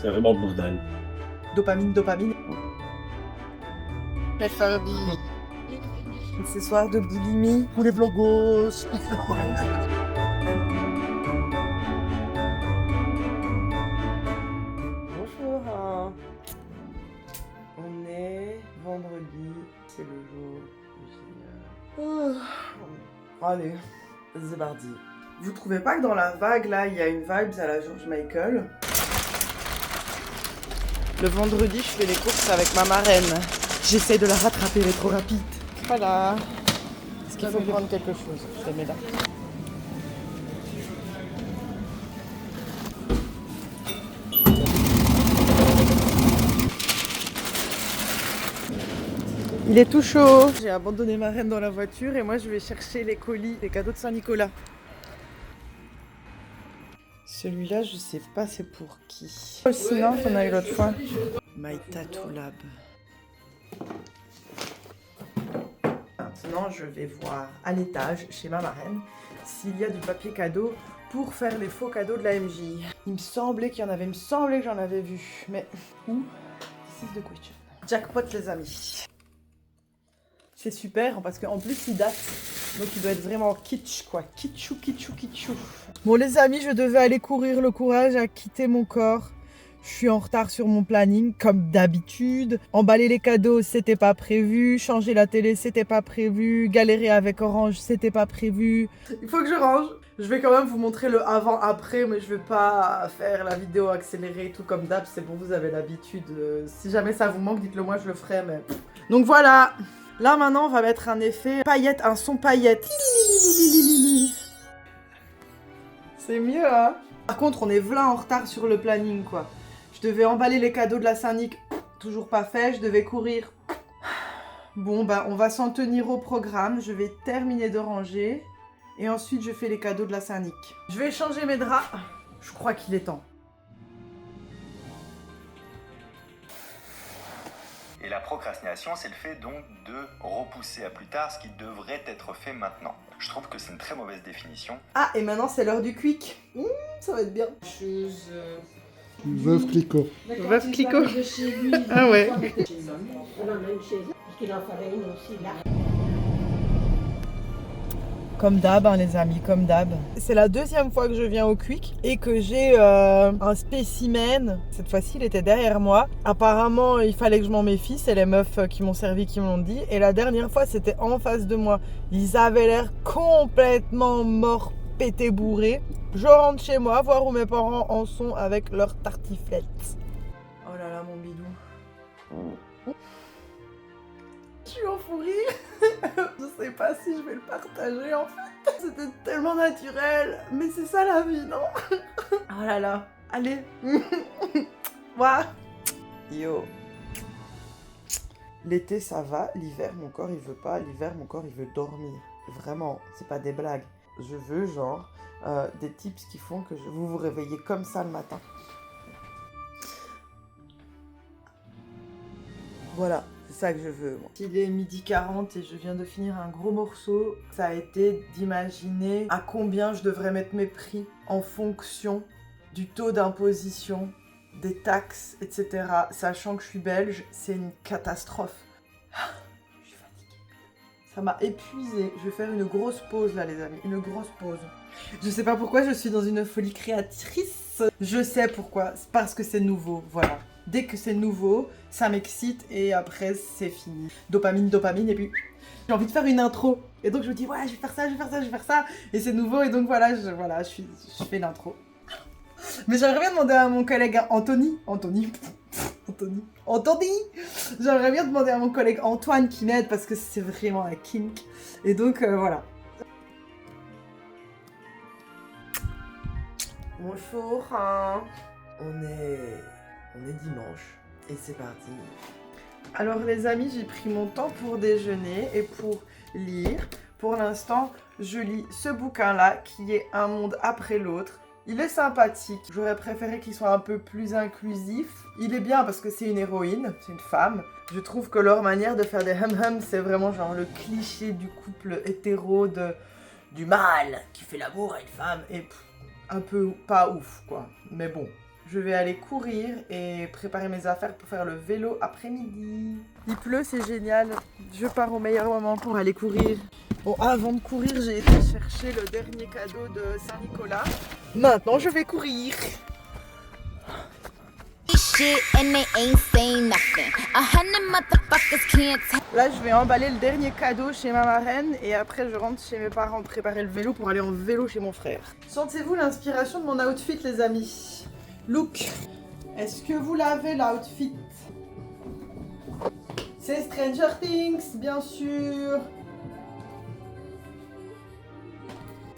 C'est vraiment le bordel. Dopamine, dopamine. Accessoires de boulimie. Pour les vlogos. Bonjour. On est vendredi, c'est le jour génial. Allez, c'est parti. Vous trouvez pas que dans la vague là, il y a une vibe à la George Michael? Le vendredi, je fais les courses avec ma marraine. J'essaie de la rattraper, elle est trop rapide. Voilà. Est-ce qu'il faut prendre quelque chose? Je les mets là. Il est tout chaud. J'ai abandonné ma reine dans la voiture et moi je vais chercher les colis, les cadeaux de Saint-Nicolas. Celui-là, je sais pas c'est pour qui. Sinon, qu'on a eu l'autre fois. My Tattoo Lab. Maintenant, je vais voir à l'étage, chez ma marraine, s'il y a du papier cadeau pour faire les faux cadeaux de la MJ. Il me semblait qu'il y en avait, il me semblait que j'en avais vu. Mais où? This is the question. Jackpot, les amis. C'est super parce qu'en plus il date, donc il doit être vraiment kitsch quoi, kitschou, kitschou, kitschou. Bon les amis, je devais aller courir, le courage à quitter mon corps. Je suis en retard sur mon planning comme d'habitude. Emballer les cadeaux, c'était pas prévu. Changer la télé, c'était pas prévu. Galérer avec Orange, c'était pas prévu. Il faut que je range. Je vais quand même vous montrer le avant-après, mais je vais pas faire la vidéo accélérée et tout comme d'hab. C'est bon, vous avez l'habitude. Si jamais ça vous manque, dites-le moi, je le ferai. Mais... Donc voilà. Là maintenant on va mettre un effet paillette, un son paillette. C'est mieux hein. Par contre on est v'là en retard sur le planning quoi. Je devais emballer les cadeaux de la Saint-Nic, toujours pas fait, je devais courir. Bon bah on va s'en tenir au programme, je vais terminer de ranger. Et ensuite je fais les cadeaux de la Saint-Nic. Je vais changer mes draps, je crois qu'il est temps. Et la procrastination, c'est le fait donc de repousser à plus tard ce qui devrait être fait maintenant. Je trouve que c'est une très mauvaise définition. Ah, et maintenant c'est l'heure du quick. Ça va être bien. Veuve Clicquot. Veuve Clicquot. Ah ouais. Comme d'hab, hein, les amis, comme d'hab. C'est la deuxième fois que je viens au Quick et que j'ai un spécimen. Cette fois-ci, il était derrière moi. Apparemment, il fallait que je m'en méfie. C'est les meufs qui m'ont servi qui me l'ont dit. Et la dernière fois, c'était en face de moi. Ils avaient l'air complètement morts, pétés, bourrés. Je rentre chez moi, voir où mes parents en sont avec leurs tartiflettes. Oh là là, mon bidou. Je suis en fou rire. Je sais pas si je vais le partager en fait. C'était tellement naturel. Mais c'est ça la vie, non? Oh là là. Allez. Ouah. Yo. L'été ça va. L'hiver mon corps il veut pas. L'hiver mon corps il veut dormir. Vraiment, c'est pas des blagues. Je veux genre des tips qui font que vous vous réveillez comme ça le matin. Voilà. C'est ça que je veux. Il est 12h40 et je viens de finir un gros morceau. Ça a été d'imaginer à combien je devrais mettre mes prix en fonction du taux d'imposition, des taxes, etc. Sachant que je suis belge, c'est une catastrophe. Je suis fatiguée. Ça m'a épuisée. Je vais faire une grosse pause là les amis, une grosse pause. Je sais pas pourquoi je suis dans une folie créatrice. Je sais pourquoi, c'est parce que c'est nouveau, voilà. Dès que c'est nouveau, ça m'excite et après c'est fini. Dopamine, dopamine et puis j'ai envie de faire une intro. Et donc je me dis ouais je vais faire ça, je vais faire ça, je vais faire ça. Et c'est nouveau et donc voilà, je fais l'intro. Mais j'aimerais bien demander à mon collègue Anthony. J'aimerais bien demander à mon collègue Antoine qui m'aide parce que c'est vraiment un kink. Et donc voilà. Bonjour, hein. On est dimanche et c'est parti. Alors les amis, j'ai pris mon temps pour déjeuner et pour lire. Pour l'instant, je lis ce bouquin-là qui est Un monde après l'autre. Il est sympathique. J'aurais préféré qu'il soit un peu plus inclusif. Il est bien parce que c'est une héroïne, c'est une femme. Je trouve que leur manière de faire des hum-hum, c'est vraiment genre le cliché du couple hétéro du mâle qui fait l'amour à une femme et un peu pas ouf quoi. Mais bon. Je vais aller courir et préparer mes affaires pour faire le vélo après-midi. Il pleut, c'est génial. Je pars au meilleur moment pour aller courir. Bon, avant de courir, j'ai été chercher le dernier cadeau de Saint-Nicolas. Maintenant, je vais courir. Là, je vais emballer le dernier cadeau chez ma marraine et après, je rentre chez mes parents préparer le vélo pour aller en vélo chez mon frère. Sentez-vous l'inspiration de mon outfit, les amis? Look. Est-ce que vous l'avez, l'outfit? C'est Stranger Things, bien sûr.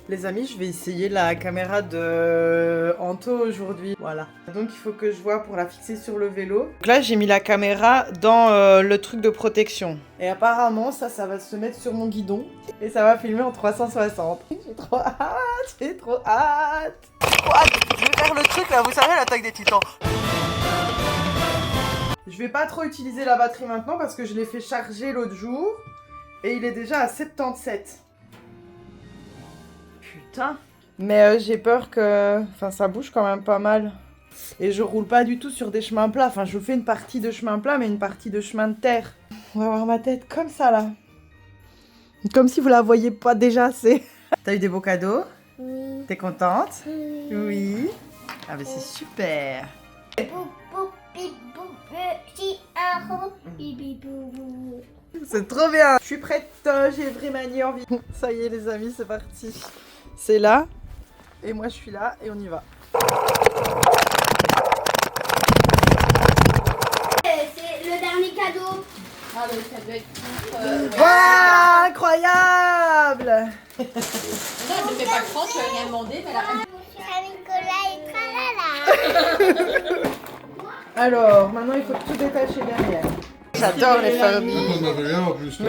Les amis, je vais essayer la caméra de Anto aujourd'hui. Voilà. Donc il faut que je vois pour la fixer sur le vélo. Donc là, j'ai mis la caméra dans le truc de protection. Et apparemment, ça va se mettre sur mon guidon. Et ça va filmer en 360. J'ai trop hâte, j'ai trop hâte. Trop hâte. Je vais faire le truc là, vous savez, l'attaque des titans. Je vais pas trop utiliser la batterie maintenant parce que je l'ai fait charger l'autre jour. Et il est déjà à 77. Putain. Mais j'ai peur que... Enfin, ça bouge quand même pas mal. Et je roule pas du tout sur des chemins plats. Enfin, je fais une partie de chemin plat, mais une partie de chemin de terre. On va voir ma tête comme ça, là. Comme si vous la voyez pas déjà assez. T'as eu des beaux cadeaux? Oui. T'es contente? Oui. Oui. Ah, mais c'est super. C'est trop bien. Je suis prête, j'ai vraiment envie. Ça y est les amis, c'est parti. C'est là, et moi je suis là, et on y va. C'est le dernier cadeau. Ah oui, ça doit être pour... Waouh, incroyable. Non, elle ne fait pas le franc, tu n'as rien demandé, mais là... Saint-Nicolas est tralala. Alors, maintenant il faut tout détacher derrière. J'adore les familles. On avait rien en plus.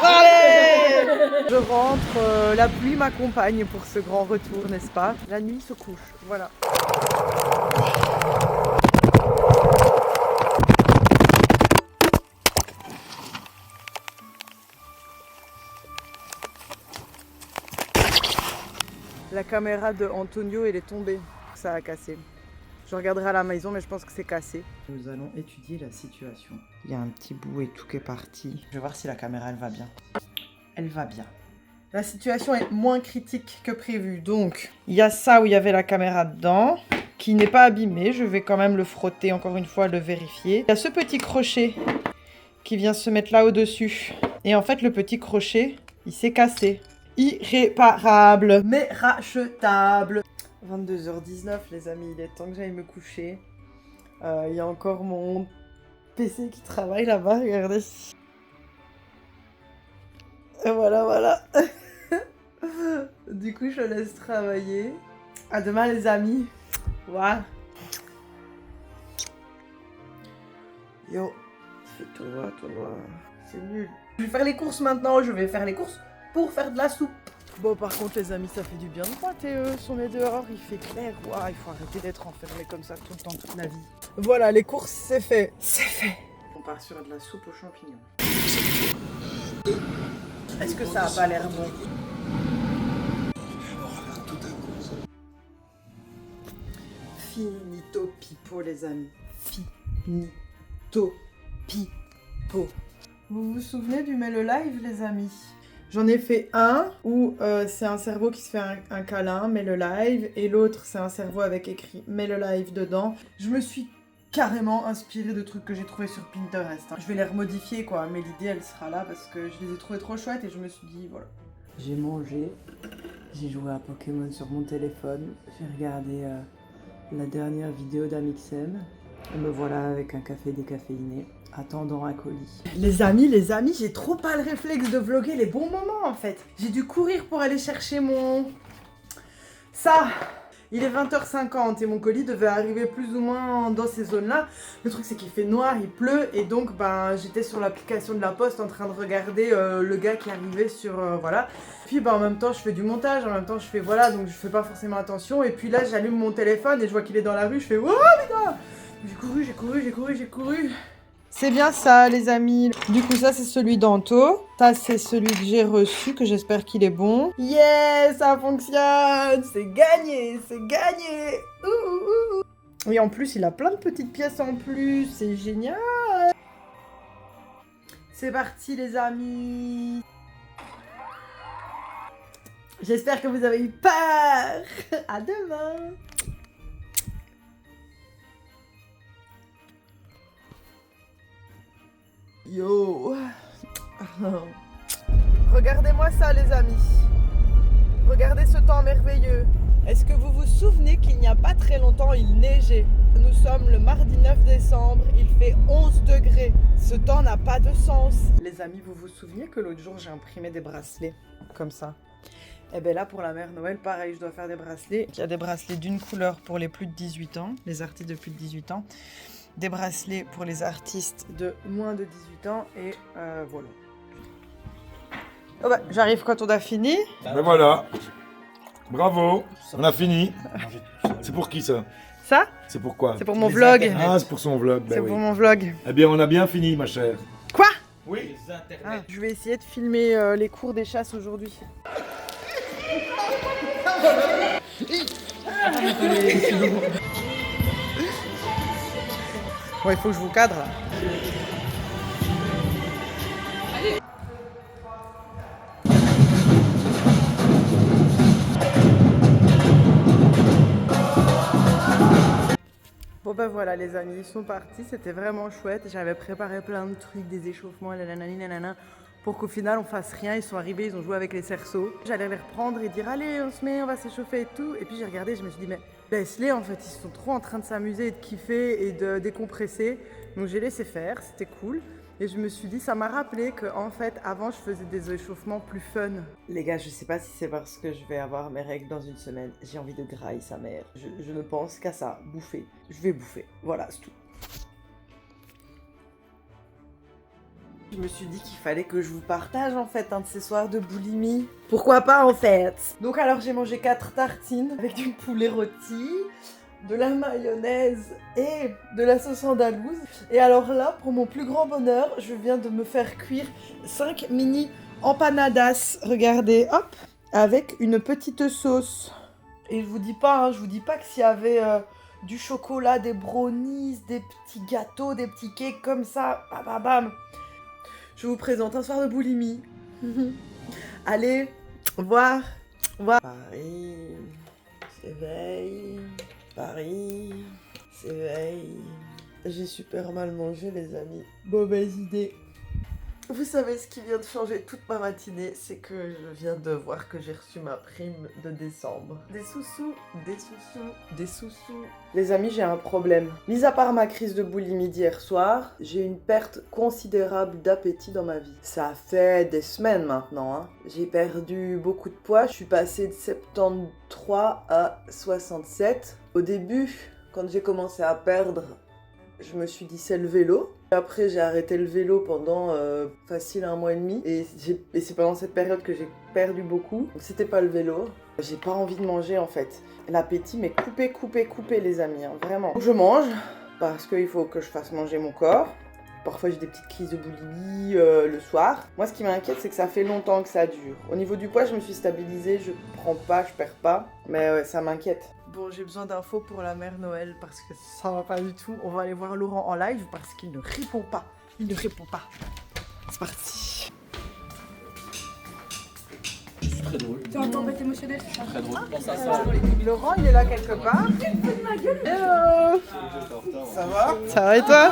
Allez! Je rentre, la pluie m'accompagne pour ce grand retour, n'est-ce pas? La nuit se couche, voilà. La caméra de Antonio, elle est tombée. Ça a cassé. Je regarderai à la maison, mais je pense que c'est cassé. Nous allons étudier la situation. Il y a un petit bout et tout qui est parti. Je vais voir si la caméra, elle va bien. Elle va bien. La situation est moins critique que prévu. Donc, il y a ça où il y avait la caméra dedans, qui n'est pas abîmé. Je vais quand même le frotter encore une fois, le vérifier. Il y a ce petit crochet qui vient se mettre là au-dessus. Et en fait, le petit crochet, il s'est cassé. Irréparable, mais rachetable. 22h19 les amis, il est temps que j'aille me coucher. Il y a encore mon PC qui travaille là-bas, regardez. Et voilà, voilà. Du coup, je laisse travailler. À demain les amis. Waouh. Yo, c'est tout noir. C'est nul. Je vais faire les courses maintenant, je vais faire les courses pour faire de la soupe. Bon, par contre, les amis, ça fait du bien de pointer. On est dehors, il fait clair. Waouh, il faut arrêter d'être enfermé comme ça tout le temps, toute la vie. Voilà, les courses, c'est fait. C'est fait. On part sur de la soupe aux champignons. Est-ce que ça a pas l'air bon? Finito pipo, les amis. Finito pipo. Vous vous souvenez du Mets le Live, les amis? J'en ai fait un où c'est un cerveau qui se fait un câlin, Mets le Live, et l'autre c'est un cerveau avec écrit Mets le Live dedans. Je me suis carrément inspirée de trucs que j'ai trouvés sur Pinterest. Je vais les remodifier quoi, mais l'idée elle sera là parce que je les ai trouvés trop chouettes et je me suis dit voilà. J'ai mangé, j'ai joué à Pokémon sur mon téléphone, j'ai regardé la dernière vidéo d'Amixem et me voilà avec un café décaféiné. Attendant un colis. Les amis, j'ai trop pas le réflexe de vlogger les bons moments en fait. J'ai dû courir pour aller chercher mon... Ça. Il est 20h50 et mon colis devait arriver plus ou moins dans ces zones-là. Le truc c'est qu'il fait noir, il pleut et donc ben j'étais sur l'application de la Poste en train de regarder le gars qui arrivait sur... voilà. Puis ben en même temps je fais du montage, en même temps je fais voilà, donc je fais pas forcément attention. Et puis là j'allume mon téléphone et je vois qu'il est dans la rue, je fais « Oh putain !» J'ai couru. C'est bien ça, les amis. Du coup, ça, c'est celui d'Anto. Ça, c'est celui que j'ai reçu, que j'espère qu'il est bon. Yes, ça fonctionne. C'est gagné, c'est gagné. Oui, en plus, il a plein de petites pièces en plus. C'est génial. C'est parti, les amis. J'espère que vous avez eu peur. À demain. Yo. Regardez-moi ça, les amis. Regardez ce temps merveilleux. Est-ce que vous vous souvenez qu'il n'y a pas très longtemps, il neigeait? Nous sommes le mardi 9 décembre, il fait 11 degrés. Ce temps n'a pas de sens. Les amis, vous vous souvenez que l'autre jour, j'ai imprimé des bracelets comme ça? Et bien là, pour la mère Noël, pareil, je dois faire des bracelets. Il y a des bracelets d'une couleur pour les plus de 18 ans, les artistes de plus de 18 ans. Des bracelets pour les artistes de moins de 18 ans. Et voilà. Oh bah, j'arrive quand on a fini. Ben voilà. Bravo. On a fini. C'est pour qui ça? Ça, C'est pour quoi? c'est pour mon vlog. Ah, c'est pour son vlog. C'est Ben oui. pour mon vlog. Eh bien, on a bien fini, ma chère. Quoi? Oui. Ah, je vais essayer de filmer les cours des chasses aujourd'hui. Ouais, il faut que je vous cadre. Là. Bon ben voilà les amis, ils sont partis, c'était vraiment chouette. J'avais préparé plein de trucs, des échauffements, nanana, pour qu'au final on fasse rien. Ils sont arrivés, ils ont joué avec les cerceaux. J'allais les reprendre et dire allez on se met, on va s'échauffer et tout. Et puis j'ai regardé, je me suis dit mais laisse-les en fait, ils sont trop en train de s'amuser et de kiffer et de décompresser. Donc j'ai laissé faire, c'était cool. Et je me suis dit, ça m'a rappelé que en fait, avant, je faisais des échauffements plus fun. Les gars, je sais pas si c'est parce que je vais avoir mes règles dans une semaine. J'ai envie de grailler sa mère. Je ne pense qu'à ça, bouffer. Je vais bouffer. Voilà, c'est tout. Je me suis dit qu'il fallait que je vous partage en fait un de ces soirs de boulimie. Pourquoi pas en fait? Donc alors j'ai mangé 4 tartines avec du poulet rôti, de la mayonnaise et de la sauce andalouse. Et alors là, pour mon plus grand bonheur, je viens de me faire cuire 5 mini empanadas. Regardez, hop, avec une petite sauce. Et je vous dis pas, je vous dis pas que s'il y avait du chocolat, des brownies, des petits gâteaux, des petits cakes comme ça, bam bam bam. Je vous présente un soir de boulimie. Allez, voir. Paris s'éveille. Paris s'éveille. J'ai super mal mangé, les amis. Mauvaise idée. Vous savez ce qui vient de changer toute ma matinée, c'est que je viens de voir que j'ai reçu ma prime de décembre. Des sous-sous, des sous-sous, des sous-sous. Les amis, j'ai un problème. Mis à part ma crise de boulimie d'hier soir, j'ai une perte considérable d'appétit dans ma vie. Ça fait des semaines maintenant, hein. J'ai perdu beaucoup de poids. Je suis passée de 73 à 67. Au début, quand j'ai commencé à perdre, je me suis dit c'est le vélo. Après j'ai arrêté le vélo pendant facile 1 mois et demi. Et c'est pendant cette période que j'ai perdu beaucoup. Donc c'était pas le vélo. J'ai pas envie de manger en fait. L'appétit m'est coupé les amis, hein, vraiment. Je mange parce qu'il faut que je fasse manger mon corps. Parfois j'ai des petites crises de boulimie le soir. Moi ce qui m'inquiète c'est que ça fait longtemps que ça dure. Au niveau du poids je me suis stabilisée, je prends pas, je perds pas. Mais ouais, ça m'inquiète. Bon, j'ai besoin d'infos pour la mère Noël parce que ça va pas du tout. On va aller voir Laurent en live parce qu'il ne répond pas. Il ne répond pas. C'est parti. Je suis très drôle. Tu as un tempête émotionnelle, c'est ça? Très drôle. Pense à ça. Laurent, il est là quelque part. Hello. Ça va? Ça va et toi?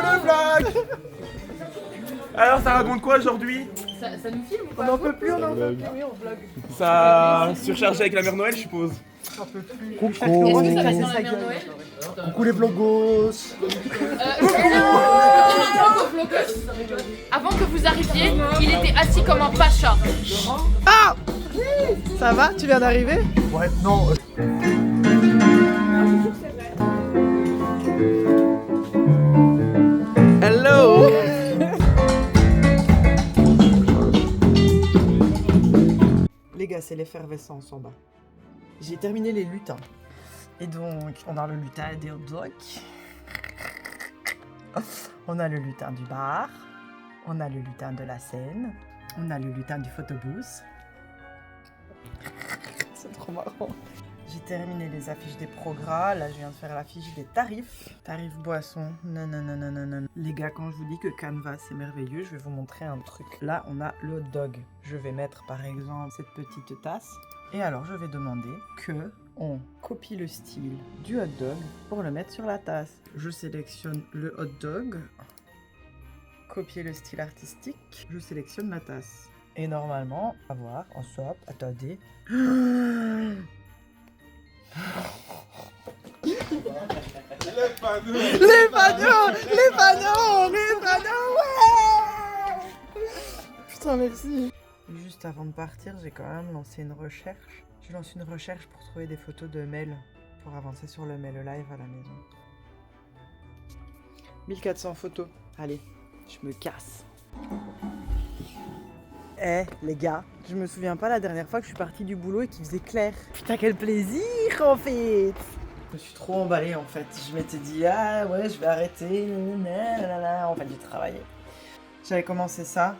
Alors ça raconte quoi aujourd'hui? Ça nous filme ou On pas? n'en peut plus, on n'en peut plus. Oui, on vlog. Ça a surchargé avec la mère Noël je suppose. J'en peux plus. Coucou. Est-ce que ça C'est sent sa la mère gueule. Noël? Coucou les vlogos. Avant que vous arriviez, il était assis comme un pacha. Ah! Ça va? Tu viens d'arriver? Ouais, non. Hello! Les gars, c'est l'effervescence en bas. J'ai terminé les lutins. Et donc, on a le lutin des hot dogs. On a le lutin du bar, on a le lutin de la scène, on a le lutin du photobooth. C'est trop marrant. J'ai terminé les affiches des progrès. Là, je viens de faire l'affiche des tarifs. Tarifs boissons. Non, non, non, non, non, non. Les gars, quand je vous dis que Canva, c'est merveilleux, je vais vous montrer un truc. Là, on a le hot dog. Je vais mettre, par exemple, cette petite tasse. Et alors, je vais demander que on copie le style du hot dog pour le mettre sur la tasse. Je sélectionne le hot dog. Copier le style artistique. Je sélectionne la tasse. Et normalement, on va voir en swap. Attendez. Les panneaux. Les panneaux, les panneaux, les panneaux, ouais. Putain, merci. Juste avant de partir, j'ai quand même lancé une recherche. Je lance une recherche pour trouver des photos de Mel, pour avancer sur le Mel Live à la maison. 1400 photos. Allez, je me casse. Eh les gars, je me souviens pas la dernière fois que je suis partie du boulot et qu'il faisait clair. Putain quel plaisir en fait. Je me suis trop emballée en fait. Je m'étais dit ah ouais je vais arrêter. En fait j'ai travaillé. J'avais commencé ça.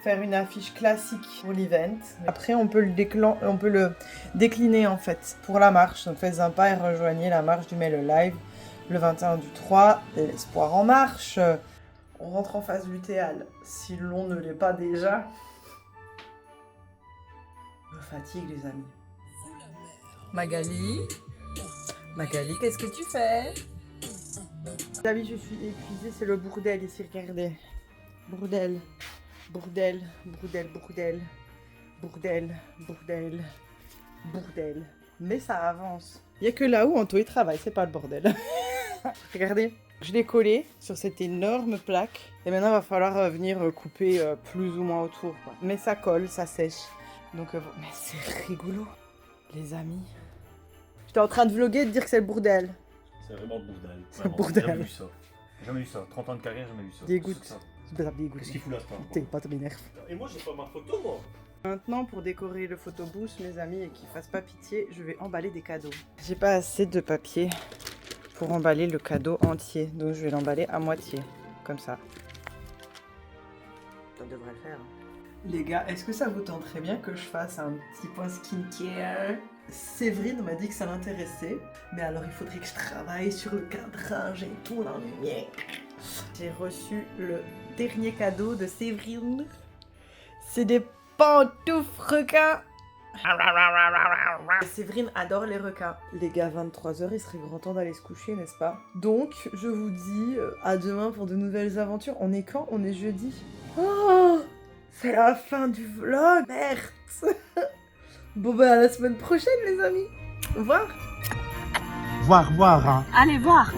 Faire une affiche classique pour l'event. Après on peut le décliner en fait pour la marche. Donc faites un pas et rejoignez la marche du Mel Live le 21 du 3. L'espoir en marche. On rentre en phase lutéale. Si l'on ne l'est pas déjà. Me fatigue les amis. Magali, qu'est-ce que tu fais? Les amis, je suis épuisée, c'est le bordel ici, regardez. Bordel, bordel, bordel, bordel, bordel, bordel, bordel. Mais ça avance. Il n'y a que là où Anto il travaille, c'est pas le bordel. Regardez, je l'ai collé sur cette énorme plaque. Et maintenant, il va falloir venir couper plus ou moins autour, quoi. Mais ça colle, ça sèche. Donc, mais c'est rigolo, les amis. J'étais en train de vlogger et de dire que c'est le bordel. C'est vraiment le bordel. C'est le bordel. Jamais vu ça. Jamais vu ça. 30 ans de carrière, jamais vu ça. Dégoûte. C'est ça. C'est pas dégoût. Qu'est-ce qu'il fout là, ce T'es pas trop m'énerve. Et moi, j'ai pas ma photo, moi. Maintenant, pour décorer le photobooth, mes amis, et qu'ils fassent pas pitié, je vais emballer des cadeaux. J'ai pas assez de papier pour emballer le cadeau entier, donc je vais l'emballer à moitié, comme ça. Ça devrait le faire. Les gars, est-ce que ça vous tenterait bien que je fasse un petit point skincare? Séverine m'a dit que ça l'intéressait, mais alors il faudrait que je travaille sur le cadrage et tout, la lumière. J'ai reçu le dernier cadeau de Séverine. C'est des pantoufles requins. Séverine adore les requins. Les gars, 23h, il serait grand temps d'aller se coucher, n'est-ce pas? Donc, je vous dis à demain pour de nouvelles aventures. On est quand? On est jeudi. Oh, c'est la fin du vlog. Merde. Bon bah à la semaine prochaine les amis. Au revoir. Voir, hein. Allez voir.